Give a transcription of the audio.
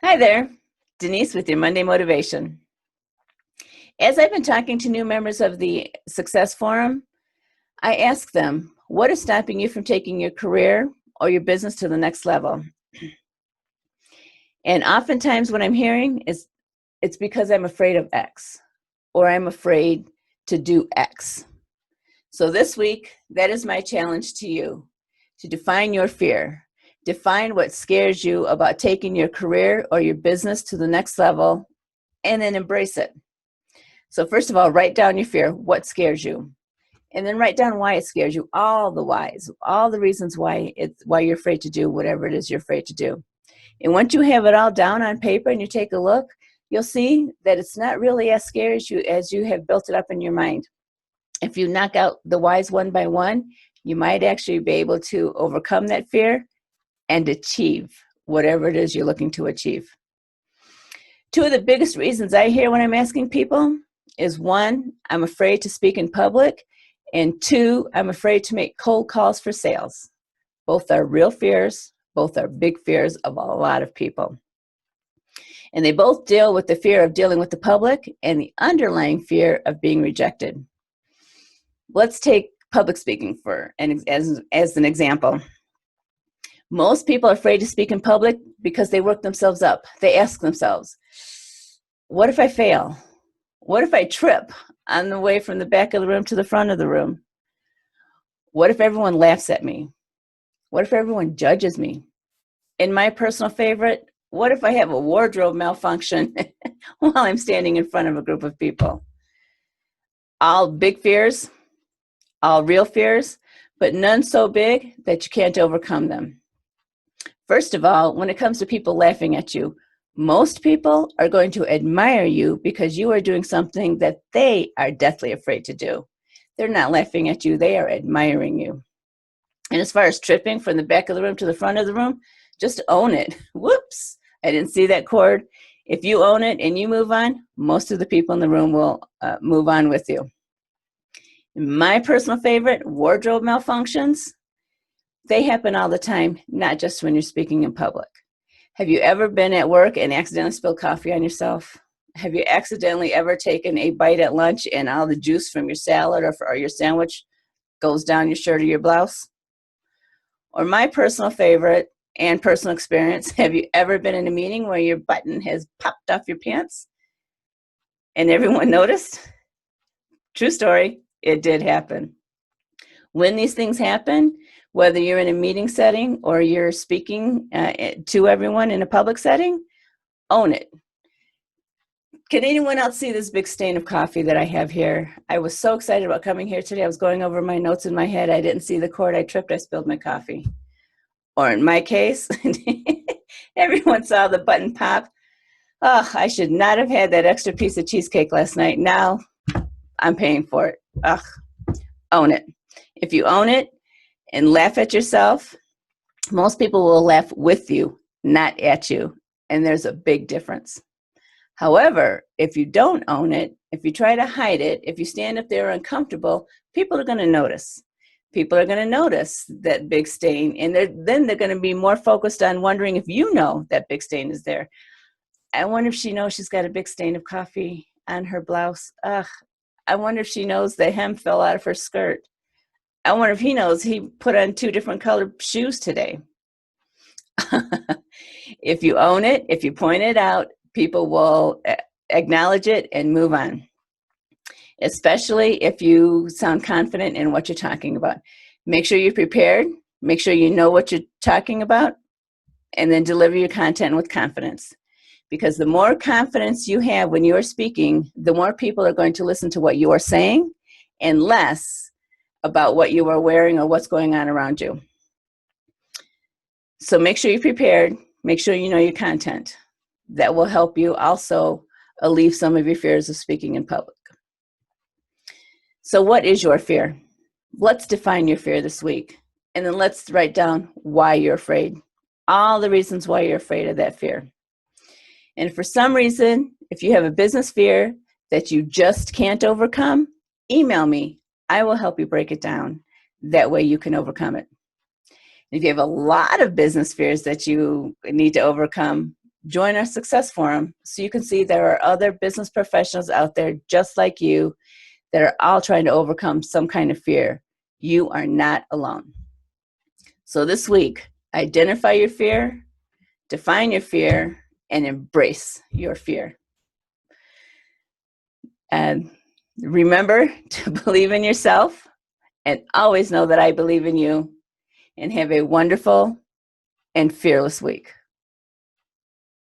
Hi there, Denise with your Monday Motivation. As I've been talking to new members of the Success Forum, I ask them, what is stopping you from taking your career or your business to the next level? And oftentimes what I'm hearing is it's because I'm afraid of X, or I'm afraid to do X. So this week, that is my challenge to you, to define your fear. Define what scares you about taking your career or your business to the next level, and then embrace it. So first of all, write down your fear, what scares you, and then write down why it scares you, all the whys, all the reasons why you're afraid to do whatever it is you're afraid to do. And once you have it all down on paper and you take a look, you'll see that it's not really as scary as you have built it up in your mind. If you knock out the whys one by one, you might actually be able to overcome that fear and achieve whatever it is you're looking to achieve. Two of the biggest reasons I hear when I'm asking people is, one, I'm afraid to speak in public, and two, I'm afraid to make cold calls for sales. Both are real fears, both are big fears of a lot of people. And they both deal with the fear of dealing with the public and the underlying fear of being rejected. Let's take public speaking as an example. Most people are afraid to speak in public because they work themselves up. They ask themselves, what if I fail? What if I trip on the way from the back of the room to the front of the room? What if everyone laughs at me? What if everyone judges me? And my personal favorite, what if I have a wardrobe malfunction while I'm standing in front of a group of people? All big fears, all real fears, but none so big that you can't overcome them. First of all, when it comes to people laughing at you, most people are going to admire you because you are doing something that they are deathly afraid to do. They're not laughing at you, they are admiring you. And as far as tripping from the back of the room to the front of the room, just own it. Whoops, I didn't see that cord. If you own it and you move on, most of the people in the room will move on with you. My personal favorite, wardrobe malfunctions. They happen all the time, not just when you're speaking in public. Have you ever been at work and accidentally spilled coffee on yourself? Have you accidentally ever taken a bite at lunch and all the juice from your salad or your sandwich goes down your shirt or your blouse? Or my personal favorite and personal experience, have you ever been in a meeting where your button has popped off your pants and everyone noticed? True story, it did happen. When these things happen, whether you're in a meeting setting or you're speaking to everyone in a public setting, own it. Can anyone else see this big stain of coffee that I have here? I was so excited about coming here today. I was going over my notes in my head. I didn't see the cord. I tripped. I spilled my coffee. Or in my case, everyone saw the button pop. Oh, I should not have had that extra piece of cheesecake last night. Now I'm paying for it. Ugh, own it. If you own it and laugh at yourself, most people will laugh with you, not at you. And there's a big difference. However, if you don't own it, if you try to hide it, if you stand up there uncomfortable, people are going to notice. People are going to notice that big stain, and then they're going to be more focused on wondering if you know that big stain is there. I wonder if she knows she's got a big stain of coffee on her blouse. Ugh, I wonder if she knows the hem fell out of her skirt. I wonder if he knows he put on 2 different colored shoes today. If you own it, if you point it out, people will acknowledge it and move on. Especially if you sound confident in what you're talking about. Make sure you're prepared. Make sure you know what you're talking about, and then deliver your content with confidence. Because the more confidence you have when you're speaking, the more people are going to listen to what you are saying and less about what you are wearing or what's going on around you. So make sure you're prepared. Make sure you know your content. That will help you also alleviate some of your fears of speaking in public. So what is your fear? Let's define your fear this week. And then let's write down why you're afraid. All the reasons why you're afraid of that fear. And for some reason, if you have a business fear that you just can't overcome, email me. I will help you break it down. That way you can overcome it. If you have a lot of business fears that you need to overcome, Join our Success Forum so you can see there are other business professionals out there just like you that are all trying to overcome some kind of fear. You are not alone. So this week, identify your fear, define your fear, and embrace your fear. And remember to believe in yourself and always know that I believe in you. And have a wonderful and fearless week.